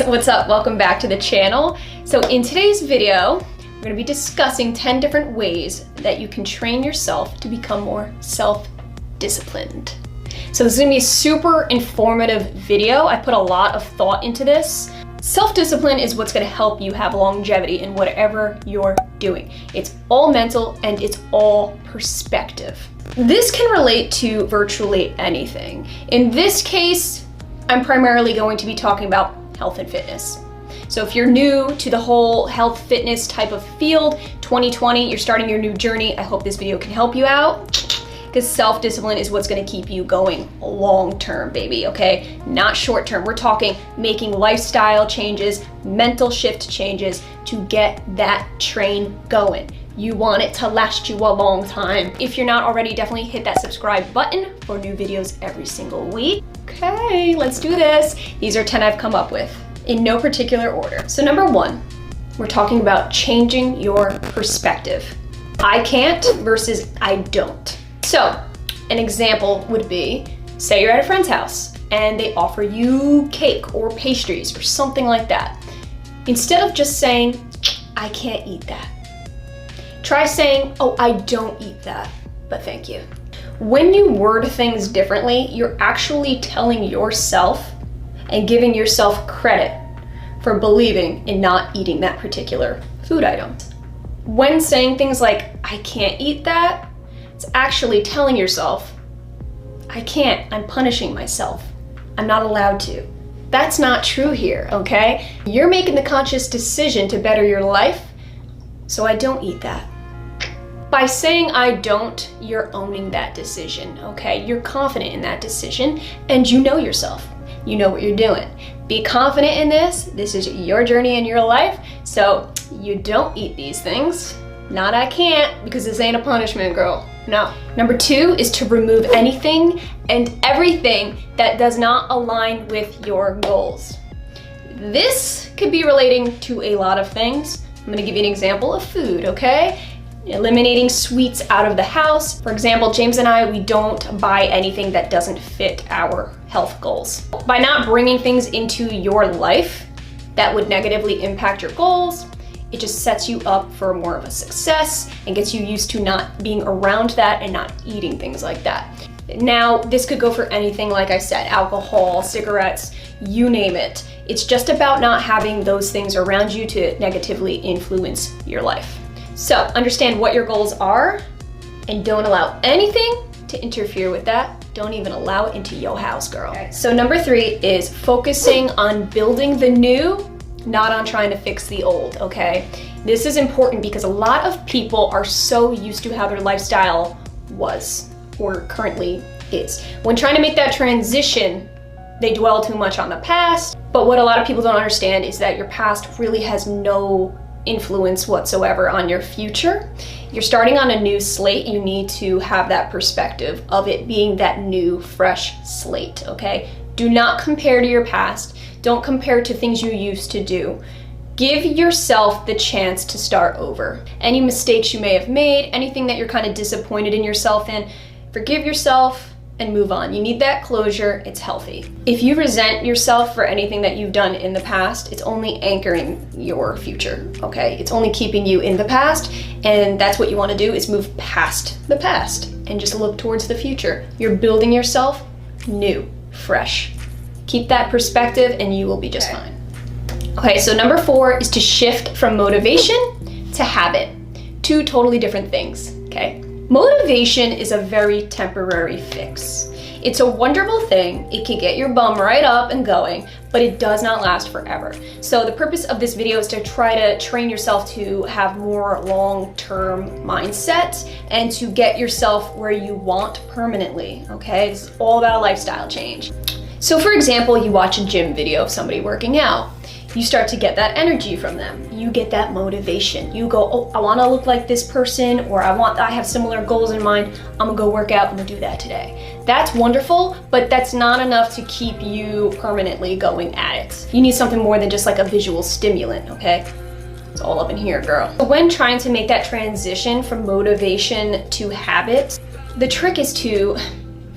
What's up? Welcome back to the channel. So in today's video, we're going to be discussing 10 different ways that you can train yourself to become more self-disciplined. So this is going to be a super informative video. I put a lot of thought into this. Self-discipline is what's going to help you have longevity in whatever you're doing. It's all mental and it's all perspective. This can relate to virtually anything. In this case, I'm primarily going to be talking about health and fitness. So if you're new to the whole health fitness type of field, 2020, you're starting your new journey, I hope this video can help you out. Because self-discipline is what's gonna keep you going long-term, baby, okay? Not short-term. We're talking making lifestyle changes, mental shift changes to get that train going. You want it to last you a long time. If you're not already, definitely hit that subscribe button for new videos every single week. Okay, let's do this. These are 10 I've come up with in no particular order. So number 1, we're talking about changing your perspective. I can't versus I don't. So an example would be, say you're at a friend's house and they offer you cake or pastries or something like that. Instead of just saying, I can't eat that, try saying, oh, I don't eat that, but thank you. When you word things differently, you're actually telling yourself and giving yourself credit for believing in not eating that particular food item. When saying things like, I can't eat that, it's actually telling yourself, I can't, I'm punishing myself. I'm not allowed to. That's not true here, okay? You're making the conscious decision to better your life, so I don't eat that. By saying I don't, you're owning that decision, okay? You're confident in that decision, and you know yourself. You know what you're doing. Be confident in this. This is your journey in your life, so you don't eat these things. Not I can't, because this ain't a punishment, girl. No. Number 2 is to remove anything and everything that does not align with your goals. This could be relating to a lot of things. I'm gonna give you an example of food, okay? Eliminating sweets out of the house. For example, James and I, we don't buy anything that doesn't fit our health goals. By not bringing things into your life that would negatively impact your goals, it just sets you up for more of a success and gets you used to not being around that and not eating things like that. Now, this could go for anything, like I said, alcohol, cigarettes, you name it. It's just about not having those things around you to negatively influence your life. So understand what your goals are and don't allow anything to interfere with that. Don't even allow it into your house, girl. Okay. So number 3 is focusing on building the new, not on trying to fix the old, okay? This is important because a lot of people are so used to how their lifestyle was or currently is. When trying to make that transition, they dwell too much on the past. But what a lot of people don't understand is that your past really has no influence whatsoever on your future. You're starting on a new slate. You need to have that perspective of it being that new, fresh slate, okay? Do not compare to your past. Don't compare to things you used to do. Give yourself the chance to start over. Any mistakes you may have made, anything that you're kind of disappointed in yourself in, forgive yourself and move on. You need that closure. It's healthy. If you resent yourself for anything that you've done in the past, it's only anchoring your future, okay? It's only keeping you in the past, and that's what you want to do, is move past the past and just look towards the future. You're building yourself new, fresh. Keep that perspective and you will be just fine. Okay, so number 4 is to shift from motivation to habit. 2 totally different things, okay? Motivation is a very temporary fix. It's a wonderful thing. It can get your bum right up and going, but it does not last forever. So the purpose of this video is to try to train yourself to have more long-term mindset and to get yourself where you want permanently, okay? It's all about a lifestyle change. So for example, you watch a gym video of somebody working out. You start to get that energy from them. You get that motivation. You go, oh, I wanna look like this person, or I have similar goals in mind. I'm gonna go work out, I'm gonna do that today. That's wonderful, but that's not enough to keep you permanently going at it. You need something more than just like a visual stimulant, okay? It's all up in here, girl. When trying to make that transition from motivation to habit, the trick is to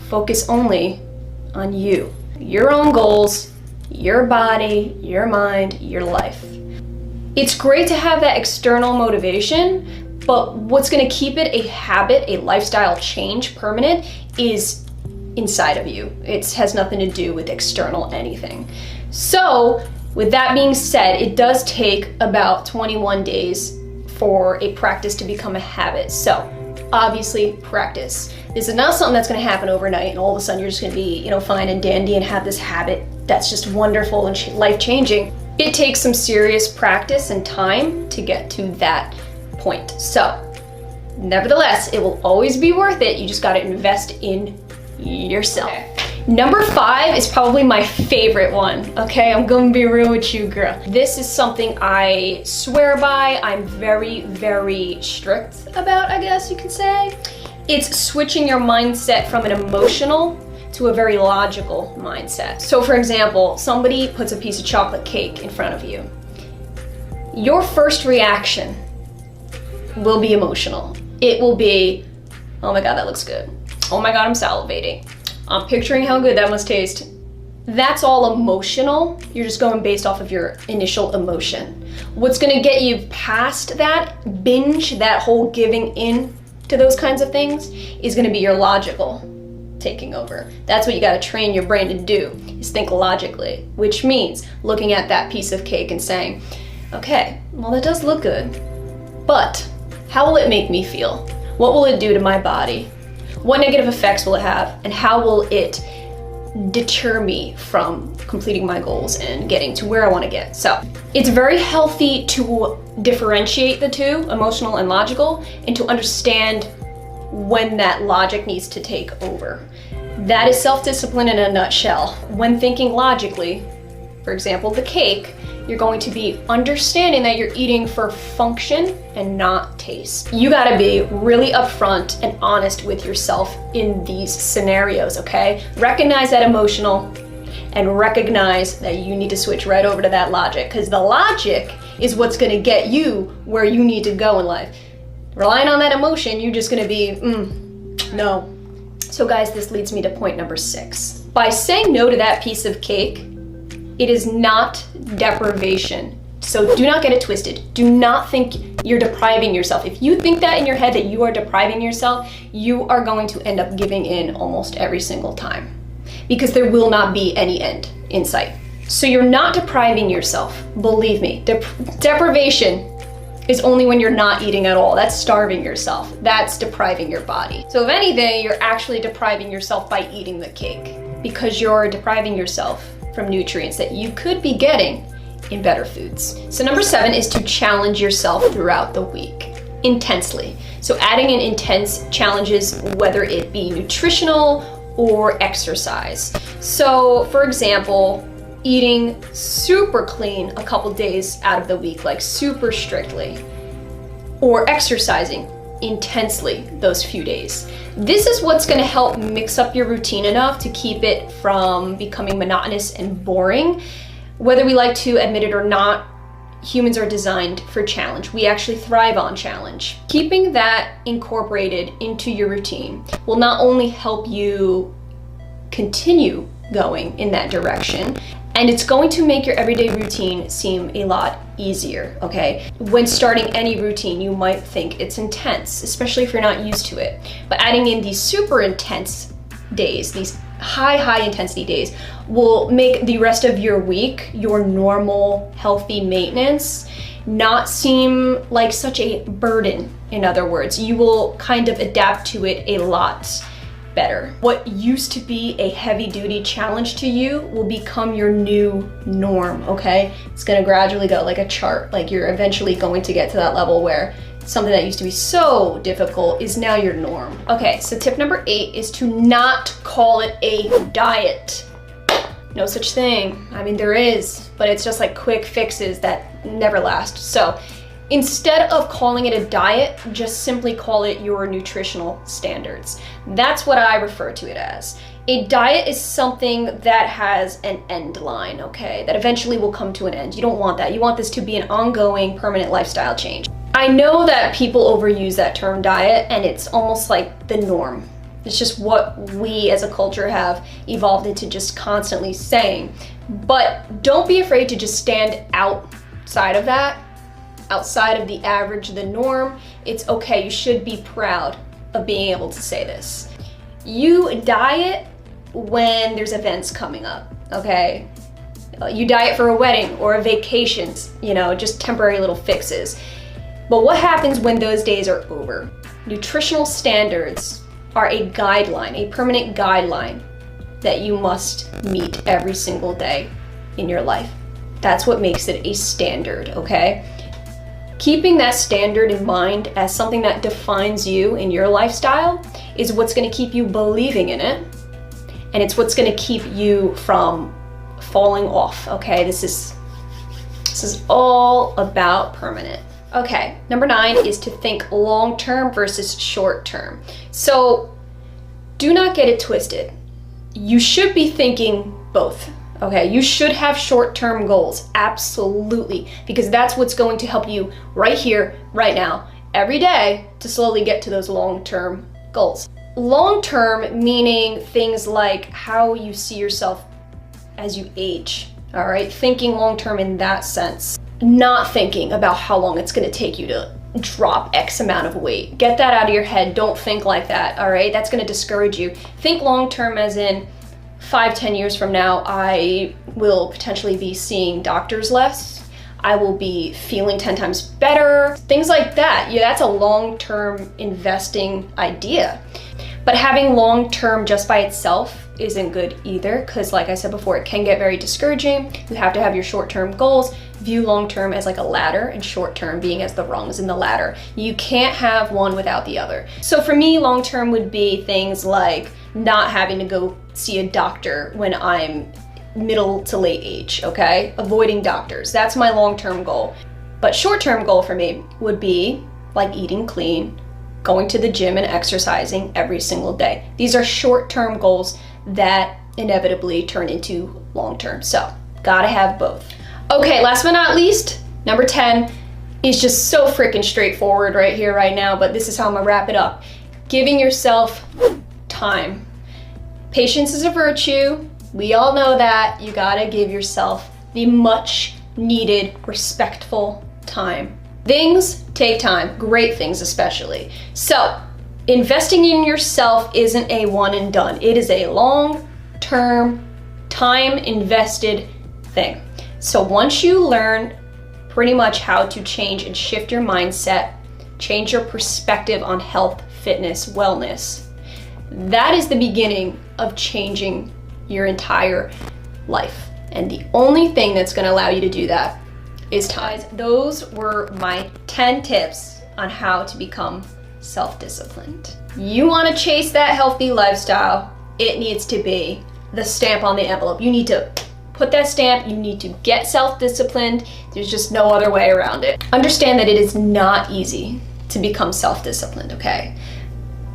focus only on you, your own goals, your body, your mind, your life. It's great to have that external motivation, but what's gonna keep it a habit, a lifestyle change permanent is inside of you. It has nothing to do with external anything. So with that being said, it does take about 21 days for a practice to become a habit. So obviously practice. This is not something that's gonna happen overnight and all of a sudden you're just gonna be, fine and dandy and have this habit that's just wonderful and life-changing. It takes some serious practice and time to get to that point. So nevertheless, it will always be worth it. You just gotta invest in yourself. Okay. Number 5 is probably my favorite one, okay? I'm gonna be real with you, girl. This is something I swear by. I'm very, very strict about, I guess you could say. It's switching your mindset from an emotional to a very logical mindset. So for example, somebody puts a piece of chocolate cake in front of you. Your first reaction will be emotional. It will be, oh my God, that looks good. Oh my God, I'm salivating. I'm picturing how good that must taste. That's all emotional. You're just going based off of your initial emotion. What's gonna get you past that binge, that whole giving in to those kinds of things, is gonna be your logical taking over. That's what you gotta train your brain to do, is think logically, which means looking at that piece of cake and saying, okay, well that does look good, but how will it make me feel? What will it do to my body? What negative effects will it have? And how will it deter me from completing my goals and getting to where I wanna get? So it's very healthy to differentiate the two, emotional and logical, and to understand when that logic needs to take over. That is self-discipline in a nutshell. When thinking logically, for example, the cake, you're going to be understanding that you're eating for function and not taste. You gotta be really upfront and honest with yourself in these scenarios, okay? Recognize that emotional and recognize that you need to switch right over to that logic, because the logic is what's gonna get you where you need to go in life. Relying on that emotion, you're just gonna be, no. So guys, this leads me to point number 6. By saying no to that piece of cake, it is not deprivation. So do not get it twisted. Do not think you're depriving yourself. If you think that in your head that you are depriving yourself, you are going to end up giving in almost every single time, because there will not be any end in sight. So you're not depriving yourself. Believe me, deprivation is only when you're not eating at all. That's starving yourself. That's depriving your body. So if anything, you're actually depriving yourself by eating the cake, because you're depriving yourself from nutrients that you could be getting in better foods. So number 7 is to challenge yourself throughout the week intensely. So adding in intense challenges, whether it be nutritional or exercise. So for example, eating super clean a couple days out of the week, like super strictly, or exercising intensely those few days. This is what's gonna help mix up your routine enough to keep it from becoming monotonous and boring. Whether we like to admit it or not, humans are designed for challenge. We actually thrive on challenge. Keeping that incorporated into your routine will not only help you continue going in that direction, and it's going to make your everyday routine seem a lot easier, okay? When starting any routine, you might think it's intense, especially if you're not used to it. But adding in these super intense days, these high intensity days, will make the rest of your week, your normal, healthy maintenance, not seem like such a burden. In other words, you will kind of adapt to it a lot better. What used to be a heavy-duty challenge to you will become your new norm, okay? It's gonna gradually go like a chart, like you're eventually going to get to that level where something that used to be so difficult is now your norm. Okay, so tip number 8 is to not call it a diet. No such thing. I mean, there is, but it's just like quick fixes that never last. So instead of calling it a diet, just simply call it your nutritional standards. That's what I refer to it as. A diet is something that has an end line, okay? That eventually will come to an end. You don't want that. You want this to be an ongoing, permanent lifestyle change. I know that people overuse that term diet, and it's almost like the norm. It's just what we as a culture have evolved into just constantly saying. But don't be afraid to just stand outside of that, outside of the average, the norm. It's okay, you should be proud of being able to say this. You diet when there's events coming up, okay? You diet for a wedding or a vacation, you know, just temporary little fixes. But what happens when those days are over? Nutritional standards are a guideline, a permanent guideline that you must meet every single day in your life. That's what makes it a standard, okay? Keeping that standard in mind as something that defines you in your lifestyle is what's gonna keep you believing in it, and it's what's gonna keep you from falling off, okay? This is all about permanent. Okay, number 9 is to think long-term versus short-term. So do not get it twisted. You should be thinking both, okay? You should have short-term goals, absolutely, because that's what's going to help you right here, right now, every day to slowly get to those long-term goals. Long-term meaning things like how you see yourself as you age, all right? Thinking long-term in that sense. Not thinking about how long it's gonna take you to drop X amount of weight. Get that out of your head. Don't think like that, all right? That's gonna discourage you. Think long-term as in 5-10 years from now, I will potentially be seeing doctors less. I will be feeling 10 times better. Things like that. Yeah, that's a long-term investing idea. But having long-term just by itself isn't good either, because like I said before, it can get very discouraging. You have to have your short-term goals. View long-term as like a ladder and short-term being as the rungs in the ladder. You can't have one without the other. So for me, long-term would be things like not having to go see a doctor when I'm middle to late age, okay? Avoiding doctors, that's my long-term goal. But short-term goal for me would be like eating clean, going to the gym and exercising every single day. These are short-term goals that inevitably turn into long-term. So gotta have both. Okay, last but not least, number 10 is just so freaking straightforward right here, right now, but this is how I'm gonna wrap it up. Giving yourself time. Patience is a virtue. We all know that. You gotta give yourself the much needed, respectful time. Things take time, great things especially. So, investing in yourself isn't a one and done. It is a long-term, time-invested thing. So once you learn pretty much how to change and shift your mindset, change your perspective on health, fitness, wellness, that is the beginning of changing your entire life. And the only thing that's gonna allow you to do that is time. Those were my 10 tips on how to become self-disciplined. You wanna chase that healthy lifestyle, it needs to be the stamp on the envelope. You need to put that stamp, you need to get self-disciplined. There's just no other way around it. Understand that it is not easy to become self-disciplined, okay?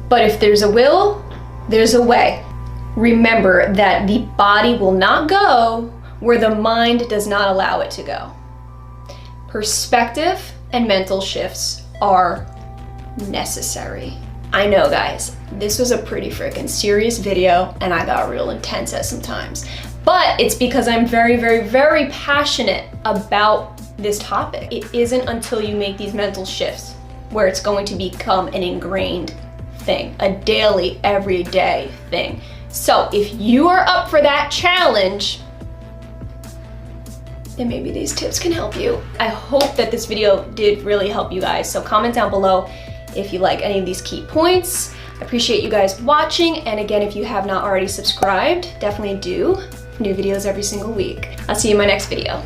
But if there's a will, there's a way. Remember that the body will not go where the mind does not allow it to go. Perspective and mental shifts are necessary. I know, guys, this was a pretty freaking serious video and I got real intense at some times, but it's because I'm very, very, very passionate about this topic. It isn't until you make these mental shifts where it's going to become an ingrained thing, a daily, everyday thing. So if you are up for that challenge, then maybe these tips can help you. I hope that this video did really help you guys. So comment down below if you like any of these key points. I appreciate you guys watching. And again, if you have not already subscribed, definitely do. New videos every single week. I'll see you in my next video.